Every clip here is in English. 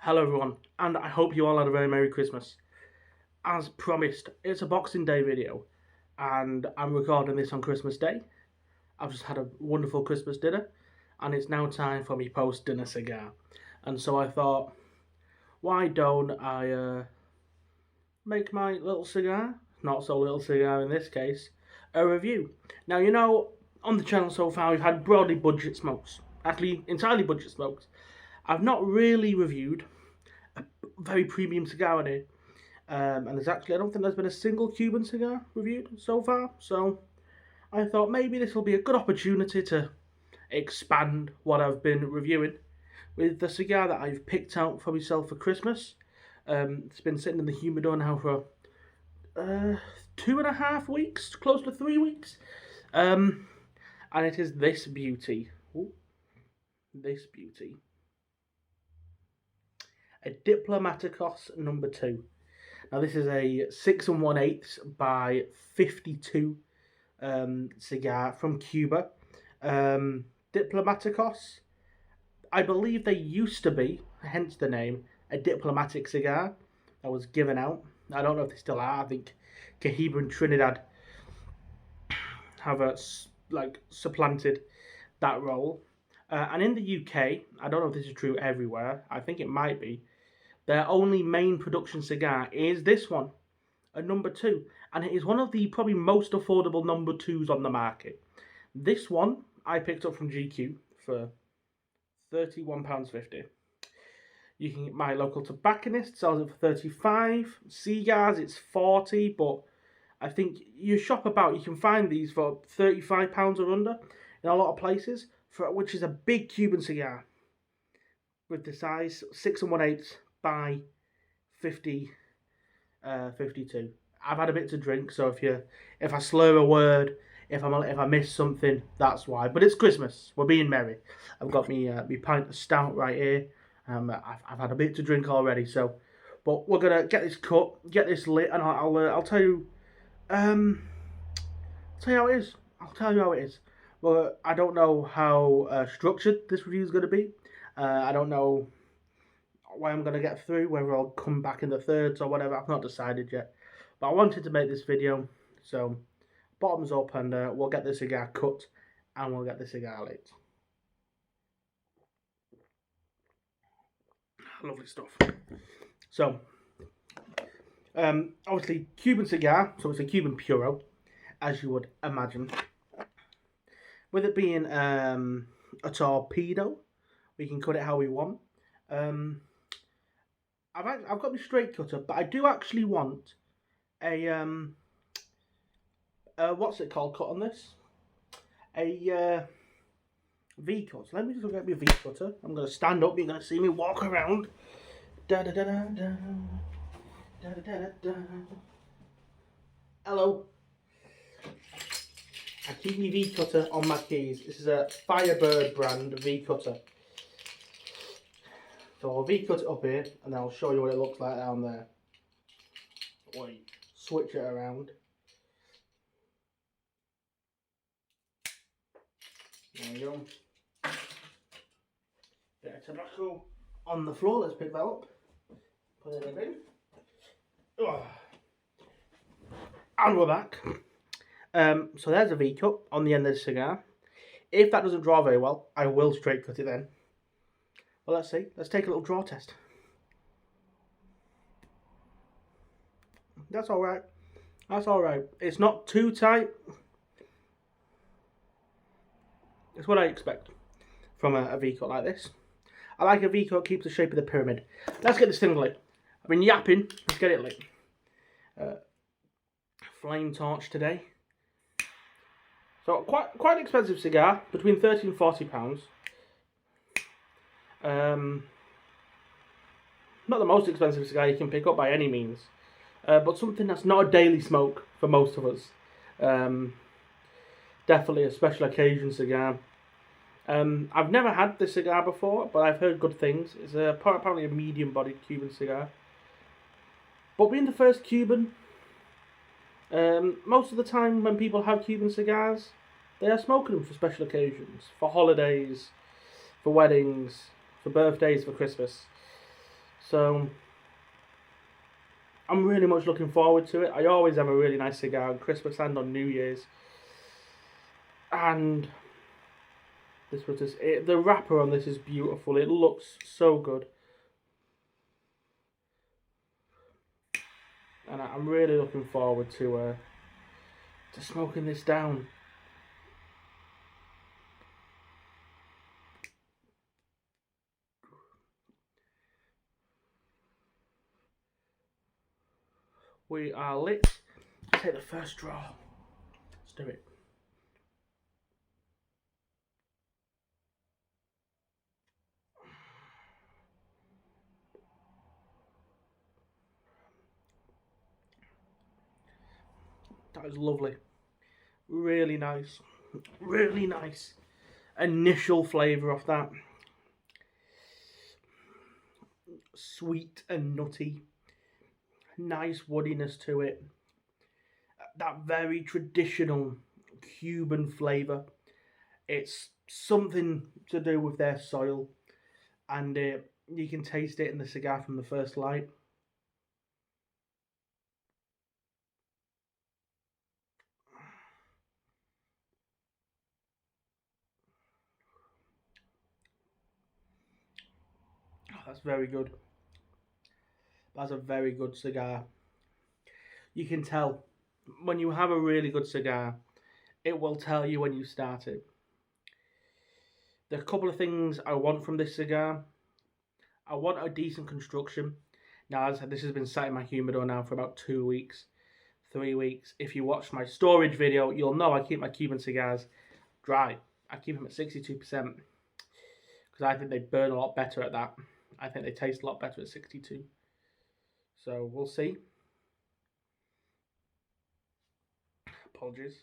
Hello everyone, and I hope you all had a very Merry Christmas. As promised, it's a Boxing Day video, and I'm recording this on Christmas Day. I've just had a wonderful Christmas dinner, and it's now time for me post-dinner cigar. And so I thought, why don't I make my little cigar, not so little cigar in this case, a review. Now, on the channel so far we've had broadly budget smokes, actually entirely budget smokes. I've not really reviewed a very premium cigar in here. And I don't think there's been a single Cuban cigar reviewed so far. So I thought maybe this will be a good opportunity to expand what I've been reviewing with the cigar that I've picked out for myself for Christmas. It's been sitting in the humidor now for 2.5 weeks, close to 3 weeks. And it is this beauty. Ooh, this beauty. A Diplomaticos No. 2. Now this is a 6 1/8 by 52 cigar from Cuba. Diplomaticos, I believe they used to be, hence the name, a diplomatic cigar that was given out. I don't know if they still are. I think Cohiba and Trinidad have supplanted that role. And in the UK, I don't know if this is true everywhere. I think it might be. Their only main production cigar is this one, a No. 2. And it is one of the probably most affordable No. 2s on the market. This one I picked up from GQ for £31.50. You can get my local tobacconist, sells it for 35. Cigars, it's 40, but I think you shop about, you can find these for £35 or under in a lot of places, which is a big Cuban cigar with the size 6 1/8 by 52. I've had a bit to drink, so if I slur a word, if I miss something, that's why. But it's Christmas. We're being merry. I've got me pint of stout right here. I've had a bit to drink already, so. But we're gonna get this cut, get this lit, and I'll tell you. How it is. I'll tell you how it is. Well, I don't know how structured this review is gonna be. I don't know why I'm going to get through, whether I'll come back in the thirds or whatever. I've not decided yet, but I wanted to make this video, so bottoms up, and we'll get the cigar cut and we'll get the cigar lit. Lovely stuff. So obviously Cuban cigar, so it's a Cuban puro, as you would imagine. With it being a torpedo, we can cut it how we want. I've got my straight cutter, but I do actually want a what's it called cut on this? A V cut. So let me just get my V cutter. I'm gonna stand up. You're gonna see me walk around. Da da da da da da da da da. Hello. I keep my V cutter on my keys. This is a Firebird brand V cutter. So I'll V-cut it up here, and then I'll show you what it looks like down there. Wait, switch it around. There we go. Bit of tobacco on the floor. Let's pick that up. Put it in the bin. Oh. And we're back. So there's a V-cut on the end of the cigar. If that doesn't draw very well, I will straight cut it then. Well, let's see. Let's take a little draw test. That's alright. That's alright. It's not too tight. It's what I expect from a V-cut like this. I like a V-cut, keeps the shape of the pyramid. Let's get this thing lit. I've been yapping. Let's get it lit. Flame torch today. So quite an expensive cigar, between £30 and £40. Not the most expensive cigar you can pick up by any means, but something that's not a daily smoke for most of us. Definitely a special occasion cigar. I've never had this cigar before, but I've heard good things. It's apparently a medium-bodied Cuban cigar. But being the first Cuban, most of the time when people have Cuban cigars, they are smoking them for special occasions, for holidays, for weddings, for birthdays, for Christmas. So I'm really much looking forward to it. I always have a really nice cigar on Christmas and on New Year's. And this was just it. The wrapper on this is beautiful. It looks so good. And I'm really looking forward to smoking this down. We are lit. Take the first draw. Let's do it. That is lovely. Really nice. Really nice. Initial flavour off that. Sweet and nutty. Nice woodiness to it. That very traditional Cuban flavour. It's something to do with their soil, and you can taste it in the cigar from the first light. Oh, that's very good. That's a very good cigar. You can tell when you have a really good cigar, it will tell you when you start it. There are a couple of things I want from this cigar. I want a decent construction. Now, as I said, this has been sat in my humidor now for about 2 weeks, 3 weeks. If you watch my storage video, you'll know I keep my Cuban cigars dry. I keep them at 62% because I think they burn a lot better at that. I think they taste a lot better at 62. So we'll see. Apologies.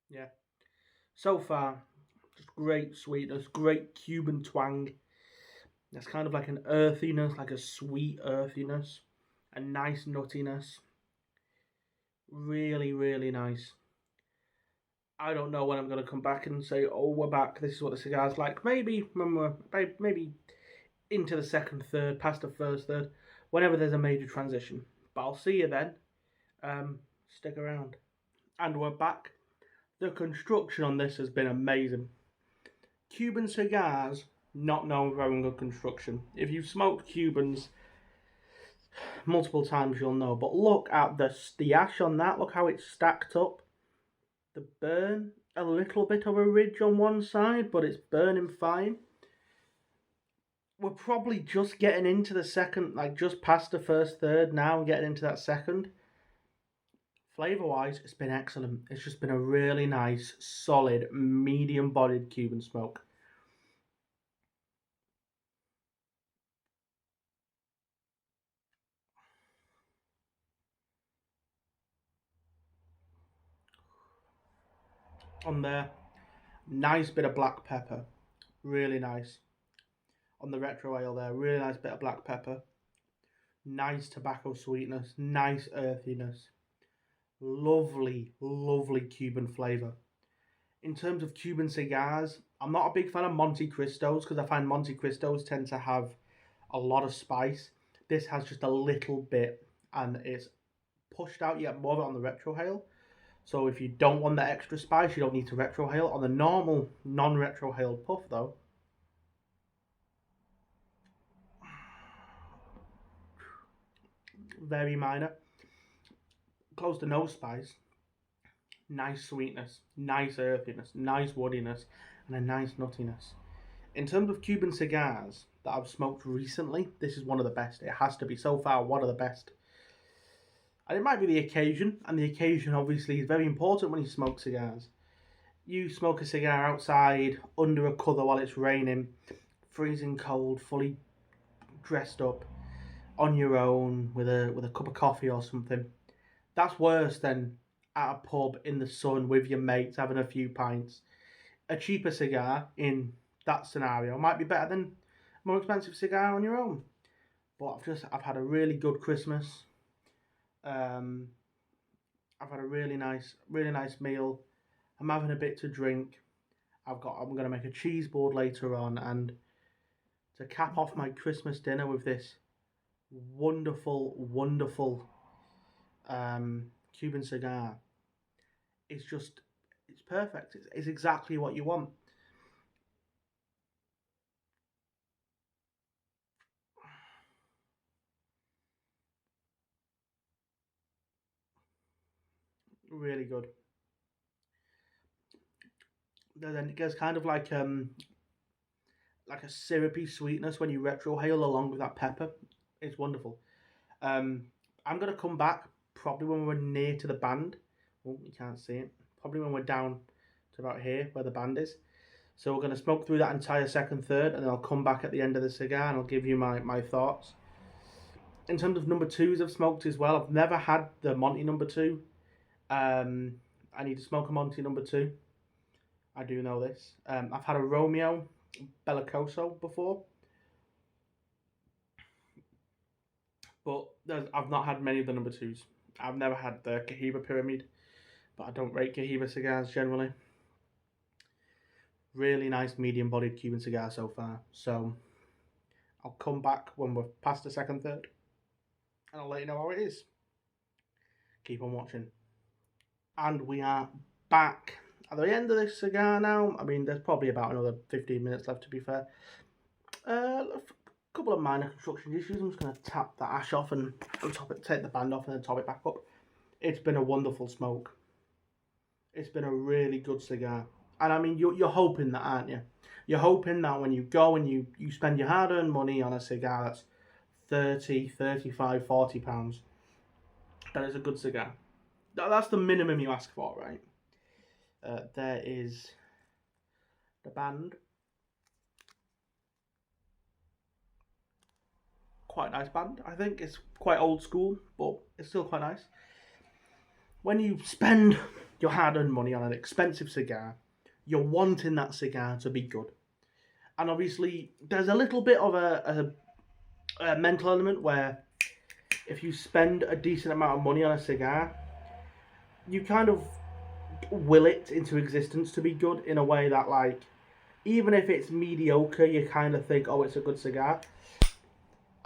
Yeah. So far, just great sweetness, great Cuban twang. There's kind of like an earthiness, like a sweet earthiness, a nice nuttiness. Really, really nice. I don't know when I'm going to come back and say, oh, we're back. This is what the cigar's like. Maybe when we're maybe into the second third, past the first third, whenever there's a major transition. But I'll see you then. Stick around. And we're back. The construction on this has been amazing. Cuban cigars, not known for having good construction. If you've smoked Cubans multiple times, you'll know. But look at the ash on that. Look how it's stacked up. The burn, a little bit of a ridge on one side, but it's burning fine. We're probably just getting into the second, like just past the first third now, getting into that second. Flavour-wise, it's been excellent. It's just been a really nice, solid, medium-bodied Cuban smoke. On there, nice bit of black pepper. Really nice. On the retro ale there, really nice bit of black pepper. Nice tobacco sweetness, nice earthiness. Lovely, lovely Cuban flavour. In terms of Cuban cigars, I'm not a big fan of Monte Cristos because I find Monte Cristos tend to have a lot of spice. This has just a little bit and it's pushed out yet more on the retrohale. So if you don't want that extra spice, you don't need to retrohale. On the normal non-retrohaled puff though, very minor, close to no spice, nice sweetness, nice earthiness, nice woodiness, and a nice nuttiness. In terms of Cuban cigars that I've smoked recently, this is one of the best. It has to be so far one of the best. And it might be the occasion, and the occasion obviously is very important when you smoke cigars. You smoke a cigar outside, under a colour while it's raining, freezing cold, fully dressed up, on your own with a cup of coffee or something. That's worse than at a pub in the sun with your mates having a few pints. A cheaper cigar in that scenario might be better than a more expensive cigar on your own. But I've had a really good Christmas. Um, I've had a really nice meal. I'm having a bit to drink. I'm gonna make a cheese board later on, and to cap off my Christmas dinner with this wonderful Cuban cigar. It's just, it's perfect. It's exactly what you want. Really good. Then it gets kind of like a syrupy sweetness when you retrohale along with that pepper. It's wonderful. Um, I'm gonna come back probably when we're near to the band. Oh, you can't see it. Probably when we're down to about here where the band is. So we're gonna smoke through that entire second third, and then I'll come back at the end of the cigar and I'll give you my thoughts. In terms of number twos I've smoked as well, I've never had the Monty number two. Um, I need to smoke a Monty number two. I do know this. I've had a Romeo Bellicoso before, but I've not had many of the number twos. I've never had the Cohiba Pyramid, but I don't rate Cohiba cigars generally. Really nice medium bodied Cuban cigar so far. So I'll come back when we're past the second third and I'll let you know how it is. Keep on watching. And we are back at the end of this cigar now. I mean, there's probably about another 15 minutes left to be fair. A couple of minor construction issues. I'm just going to tap the ash off and take the band off and then top it back up. It's been a wonderful smoke. It's been a really good cigar. And I mean, you're hoping that, aren't you? You're hoping that when you go and you spend your hard-earned money on a cigar that's 30, 35, 40 pounds, that it's a good cigar. That's the minimum you ask for, right? There is the band. Quite a nice band. I think it's quite old school, but it's still quite nice. When you spend your hard-earned money on an expensive cigar, you're wanting that cigar to be good. And obviously, there's a little bit of a mental element where if you spend a decent amount of money on a cigar, you kind of will it into existence to be good in a way that, like, even if it's mediocre, you kind of think, oh, it's a good cigar.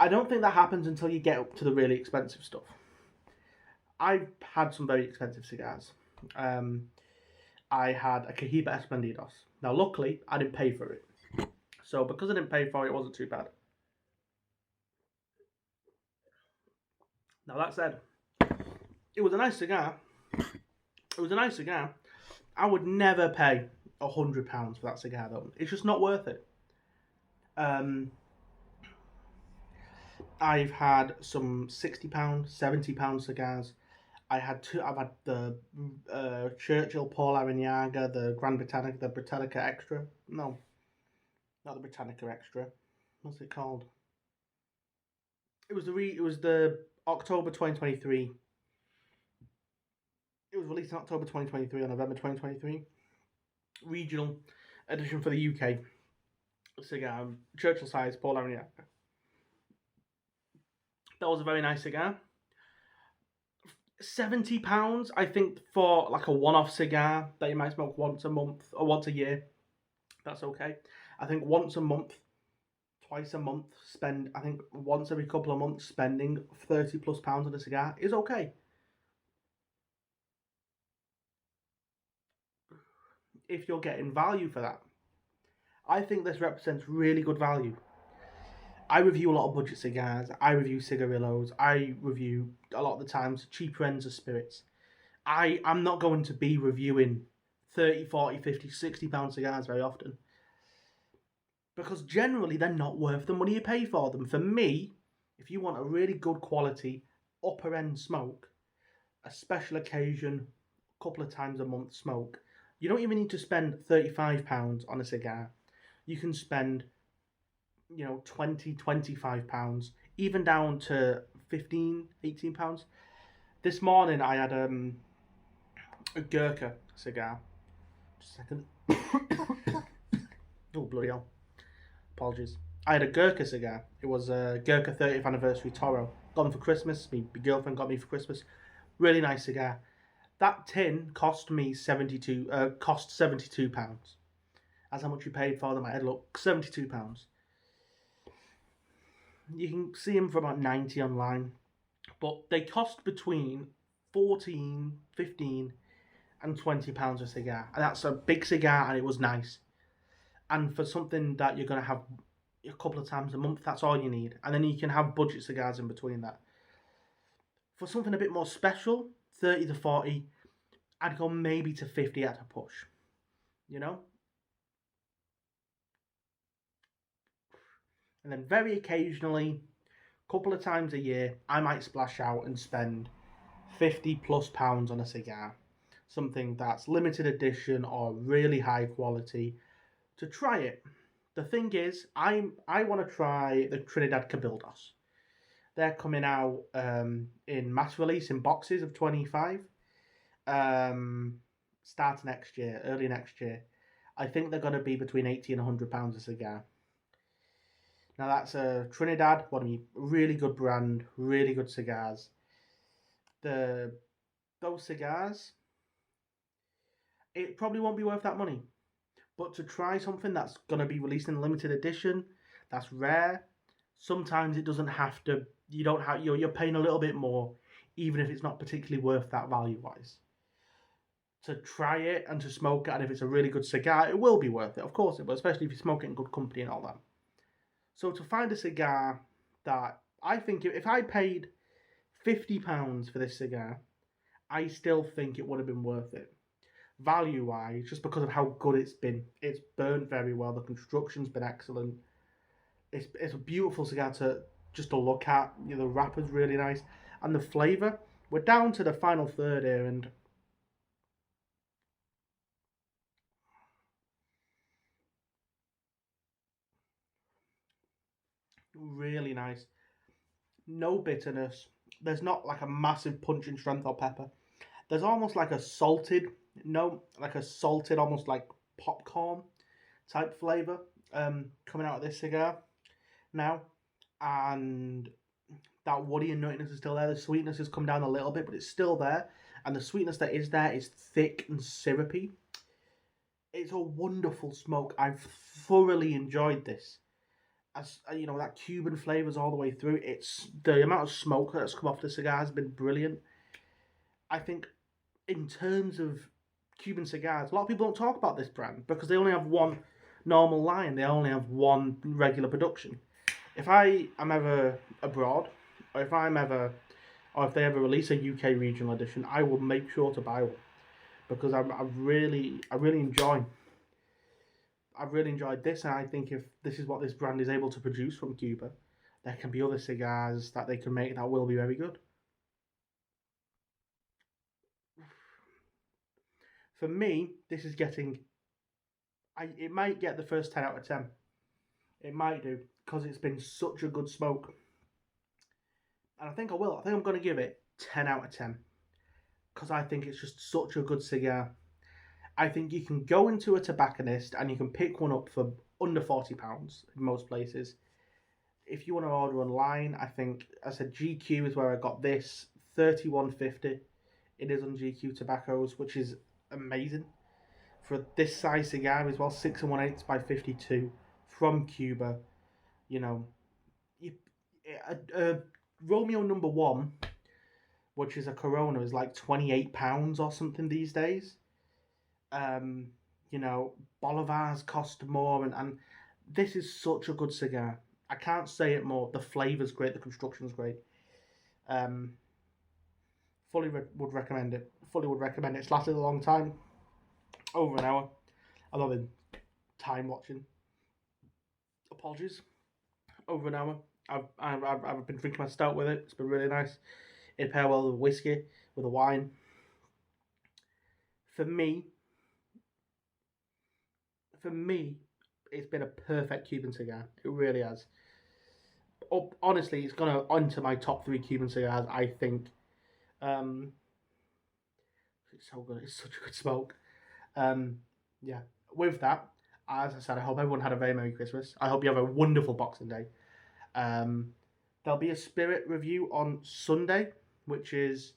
I don't think that happens until you get up to the really expensive stuff. I've had some very expensive cigars. I had a Cohiba Esplendidos. Now, luckily, I didn't pay for it. So, because I didn't pay for it, it wasn't too bad. Now, that said, it was a nice cigar. It was a nice cigar. I would never pay £100 for that cigar, though. It's just not worth it. I've had some £60, £70 cigars. I've had the Churchill Paul Arignaga, the Grand Britannica, the Britannica Extra. No, not the Britannica Extra. What's it called? It was the October 2023. It was released in October 2023 or November 2023. Regional edition for the UK. Cigar, Churchill size Paul Arignaga. That was a very nice cigar. £70, I think, for like a one-off cigar that you might smoke once a month or once a year. That's okay. I think once a month, twice a month, I think once every couple of months, spending £30+ on a cigar is okay. If you're getting value for that. I think this represents really good value. I review a lot of budget cigars. I review cigarillos. I review a lot of the times cheaper ends of spirits. I'm not going to be reviewing 30, 40, 50, £60 cigars very often. Because generally they're not worth the money you pay for them. For me, if you want a really good quality, upper end smoke, a special occasion, a couple of times a month smoke, you don't even need to spend £35 on a cigar. You can spend, £20, £25, even down to £15, £18. This morning I had a Gurkha cigar. Just a second. Oh, bloody hell. Apologies. I had a Gurkha cigar. It was a Gurkha 30th anniversary Toro. Gone for Christmas. My girlfriend got me for Christmas. Really nice cigar. That tin cost me £72. That's how much you paid for them. I had a look, £72. You can see them for about 90 online, but they cost between 14, 15, and £20 a cigar. And that's a big cigar, and it was nice. And for something that you're going to have a couple of times a month, that's all you need. And then you can have budget cigars in between that. For something a bit more special, 30 to 40, I'd go maybe to 50 at a push. You know? And then very occasionally, a couple of times a year, I might splash out and spend £50+ on a cigar. Something that's limited edition or really high quality to try it. The thing is, I want to try the Trinidad Cabildos. They're coming out in mass release in boxes of 25. Start next year, early next year. I think they're going to be between 80 and £100 a cigar. Now that's a Trinidad, one of me, really good brand, really good cigars. Those cigars, it probably won't be worth that money. But to try something that's going to be released in limited edition, that's rare, sometimes it doesn't have to, you're paying a little bit more, even if it's not particularly worth that value-wise. To try it and to smoke it, and if it's a really good cigar, it will be worth it. Of course it will, especially if you smoke it in good company and all that. So to find a cigar that, I think if I paid £50 for this cigar, I still think it would have been worth it. Value-wise, just because of how good it's been. It's burnt very well. The construction's been excellent. It's a beautiful cigar to look at. You know, the wrapper's really nice, and the flavour. We're down to the final third here, and really nice. No bitterness. There's not like a massive punch in strength or pepper. There's almost like a salted, almost like popcorn type flavour coming out of this cigar now, and that woody and nuttiness is still there. The sweetness has come down a little bit, but it's still there, and the sweetness that is there is thick and syrupy. It's a wonderful smoke. I've thoroughly enjoyed this. As you know, that Cuban flavours all the way through. It's the amount of smoke that's come off the cigar has been brilliant. I think in terms of Cuban cigars, a lot of people don't talk about this brand because they only have one normal line. They only have one regular production. If I am ever abroad, or if they ever release a UK regional edition, I will make sure to buy one because I've really enjoyed this, and I think if this is what this brand is able to produce from Cuba, there can be other cigars that they can make that will be very good. For me, this is getting. It might get the first 10 out of 10. It might do because it's been such a good smoke, and I think I will. I think I'm going to give it 10 out of 10 because I think it's just such a good cigar. I think you can go into a tobacconist and you can pick one up for under £40 in most places. If you want to order online, I think I said GQ is where I got this, £31.50. It is on GQ Tobaccos, which is amazing for this size cigar as well. 6 1/8 by 52 from Cuba. You know, Romeo number 1, which is a Corona, is like £28 or something these days. You know, Bolivars cost more, and this is such a good cigar. I can't say it more. The flavour's great, the construction's great. Would recommend it. Fully would recommend it. It's lasted a long time, over an hour. I've not been time watching. Apologies. Over an hour. I've been drinking my stout with it. It's been really nice. It pair well with whiskey, with a wine. For me, it's been a perfect Cuban cigar. It really has. Honestly, it's gonna onto my top 3 Cuban cigars. I think. It's so good. It's such a good smoke. Yeah. With that, as I said, I hope everyone had a very Merry Christmas. I hope you have a wonderful Boxing Day. There'll be a Spirit review on Sunday, which is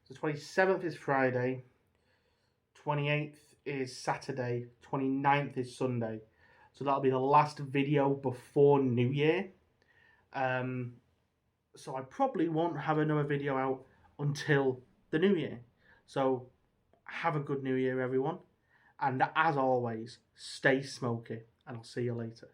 the 27th is Friday, 28th is Saturday, 29th is Sunday. So that'll be the last video before New Year. So I probably won't have another video out until the New Year. So have a good New Year, everyone. And as always, stay smoky, and I'll see you later.